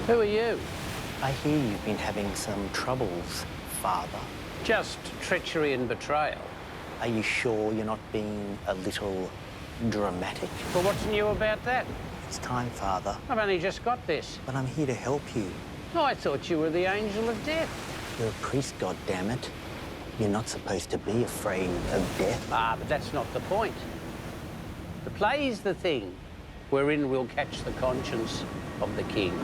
Who are you? I hear you've been having some troubles, Father. Just treachery and betrayal. Are you sure you're not being a little dramatic? Well, what's new about that? It's time, Father. I've only just got this. But I'm here to help you. Oh, I thought you were the angel of death. You're a priest, goddammit. You're not supposed to be afraid of death. Ah, but that's not the point. The play's the thing wherein we'll catch the conscience of the king.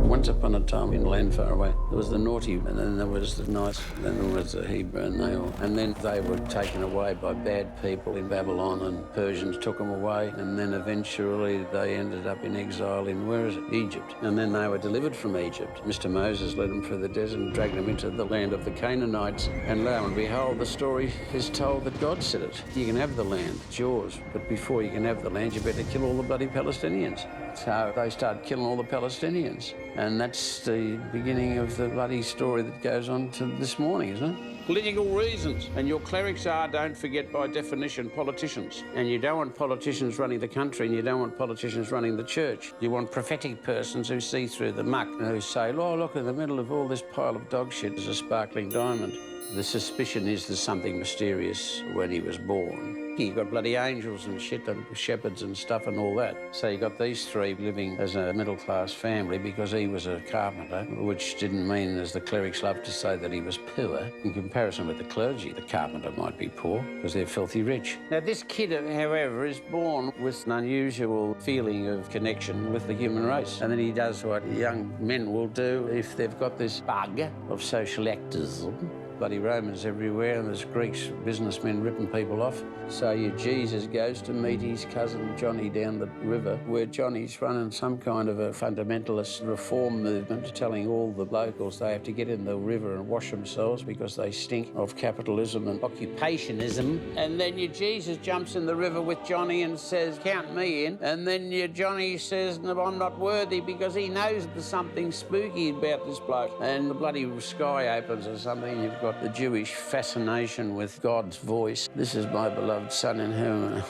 Once upon a time in land far away, there was the naughty, and then there was the nice, and then there was the Hebrew, and then they were taken away by bad people in Babylon, and Persians took them away, and then eventually they ended up in exile in, where is it, Egypt. And then they were delivered from Egypt. Mr. Moses led them through the desert and dragged them into the land of the Canaanites, and lo and behold, the story is told that God said it. You can have the land, it's yours, but before you can have the land, you better kill all the bloody Palestinians. So they started killing all the Palestinians. And that's the beginning of the bloody story that goes on to this morning, isn't it? Political reasons. And your clerics are, don't forget by definition, politicians. And you don't want politicians running the country, and you don't want politicians running the church. You want prophetic persons who see through the muck and who say, oh, look, in the middle of all this pile of dog shit is a sparkling diamond. The suspicion is there's something mysterious when he was born. You got bloody angels and shit and shepherds and stuff and all that. So you got these three living as a middle-class family because he was a carpenter, which didn't mean, as the clerics love to say, that he was poor. In comparison with the clergy, the carpenter might be poor because they're filthy rich. Now, this kid, however, is born with an unusual feeling of connection with the human race. And then he does what young men will do if they've got this bug of social activism. Bloody Romans everywhere, and there's Greeks, businessmen ripping people off. So your Jesus goes to meet his cousin Johnny down the river, where Johnny's running some kind of a fundamentalist reform movement, telling all the locals they have to get in the river and wash themselves because they stink of capitalism and occupationism. And then your Jesus jumps in the river with Johnny and says, count me in. And then your Johnny says, no, I'm not worthy, because he knows there's something spooky about this bloke. And the bloody sky opens or something, and you've got the Jewish fascination with God's voice. This is my beloved son in whom...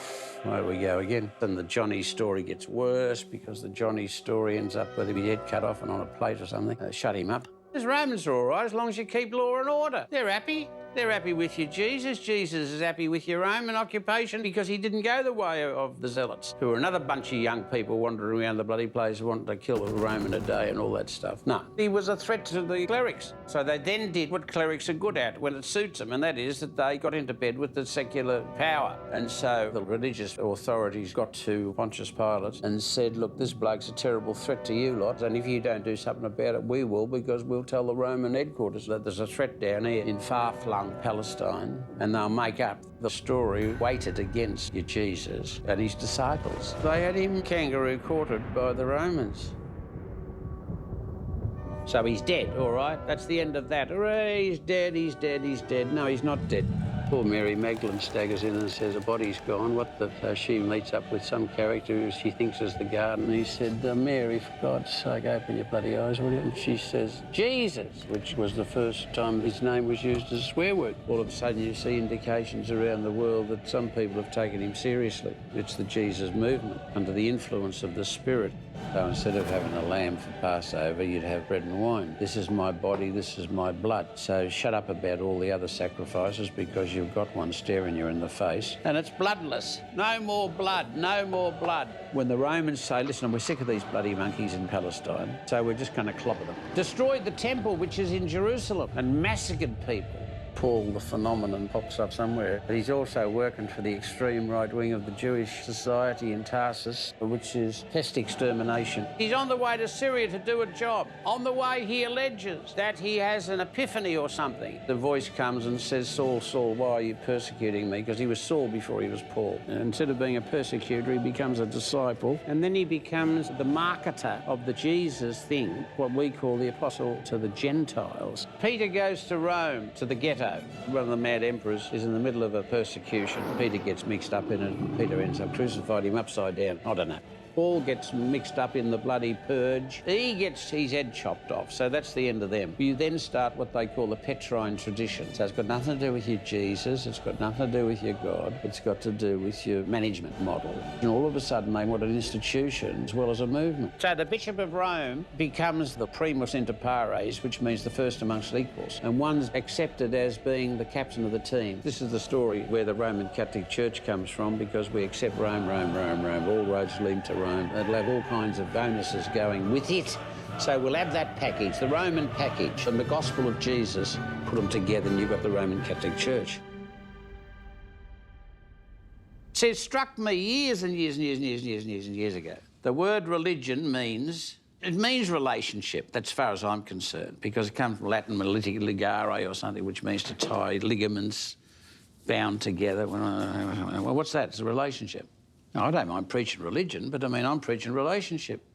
There we go again. Then the Johnny story gets worse because the Johnny story ends up with his head cut off and on a plate or something. Shut him up. The Romans are all right as long as you keep law and order. They're happy. They're happy with your Jesus. Jesus is happy with your Roman occupation because he didn't go the way of the Zealots, who were another bunch of young people wandering around the bloody place wanting to kill a Roman a day and all that stuff. No, he was a threat to the clerics. So they then did what clerics are good at when it suits them, and that is that they got into bed with the secular power. And so the religious authorities got to Pontius Pilate and said, look, this bloke's a terrible threat to you lot, and if you don't do something about it, we will, because we'll tell the Roman headquarters that there's a threat down here in far-flung Palestine, and they'll make up the story weighted against your Jesus and his disciples. They had him kangaroo courted by the Romans. So he's dead, all right? That's the end of that. Hooray, he's dead, he's dead, he's dead. No, he's not dead. Poor Mary Magdalene staggers in and says, the body's gone. What the... So she meets up with some character who she thinks is the gardener. And he said, Mary, for God's sake, open your bloody eyes, will you? And she says, Jesus, which was the first time his name was used as a swear word. All of a sudden you see indications around the world that some people have taken him seriously. It's the Jesus movement, under the influence of the Spirit. So instead of having a lamb for Passover, you'd have bread and wine. This is my body, this is my blood. So shut up about all the other sacrifices, because you've got one staring you in the face. And it's bloodless. No more blood, no more blood. When the Romans say, listen, we're sick of these bloody monkeys in Palestine, so we're just going to clobber them. Destroyed the temple, which is in Jerusalem, and massacred people. Paul, the phenomenon, pops up somewhere. But he's also working for the extreme right wing of the Jewish society in Tarsus, which is pest extermination. He's on the way to Syria to do a job. On the way, he alleges that he has an epiphany or something. The voice comes and says, Saul, Saul, why are you persecuting me? Because he was Saul before he was Paul. And instead of being a persecutor, he becomes a disciple. And then he becomes the marketer of the Jesus thing, what we call the apostle to the Gentiles. Peter goes to Rome, to the ghetto. One of the mad emperors is in the middle of a persecution. Peter gets mixed up in it, and Peter ends up crucifying him upside down. I don't know. Paul gets mixed up in the bloody purge. He gets his head chopped off, so that's the end of them. You then start what they call the Petrine tradition. So it's got nothing to do with your Jesus, it's got nothing to do with your God, it's got to do with your management model. And all of a sudden they want an institution as well as a movement. So the Bishop of Rome becomes the primus inter pares, which means the first amongst equals, and one's accepted as being the captain of the team. This is the story where the Roman Catholic Church comes from, because we accept Rome, Rome, Rome, Rome. All roads lead to Rome. It'll have all kinds of bonuses going with it. So we'll have that package, the Roman package, and the gospel of Jesus, put them together and you've got the Roman Catholic Church. So it struck me years and years and years and years and years and years and years ago. The word religion means relationship, that's as far as I'm concerned, because it comes from Latin ligare or something, which means to tie ligaments bound together. Well, what's that? It's a relationship. Now, I don't mind preaching religion, but I mean, I'm preaching relationship.